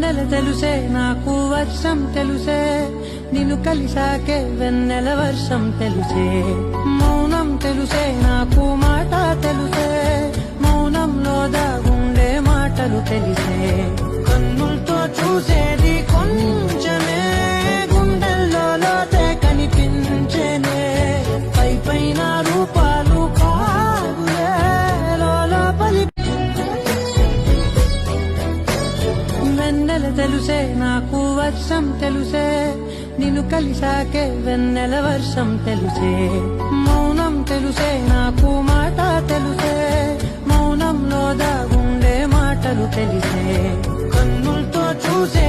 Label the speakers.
Speaker 1: వెన్నెల తెలుసే నాకు వర్షం తెలుసే నిన్ను కలిసాకే వెన్నెల వర్షం తెలుసే మౌనం తెలుసే నాకు మాట తెలుసే మౌనంలో దాగుండే మాటలు తెలిసే కన్నులతో చూసేది కొంచెమే గుండెల్లో లోతే కనిపించేనే పై పైన రూపాలు కాదులే లోపలి వెన్నెల తెలుసే నాకు వర్షం తెలుసే నిన్ను కలిసాకే వెన్నెల వర్షం తెలుసే మౌనం తెలుసే నాకు మాట తెలుసే మౌనంలో దాగుండే మాటలు తెలిసే కన్నులతో చూసే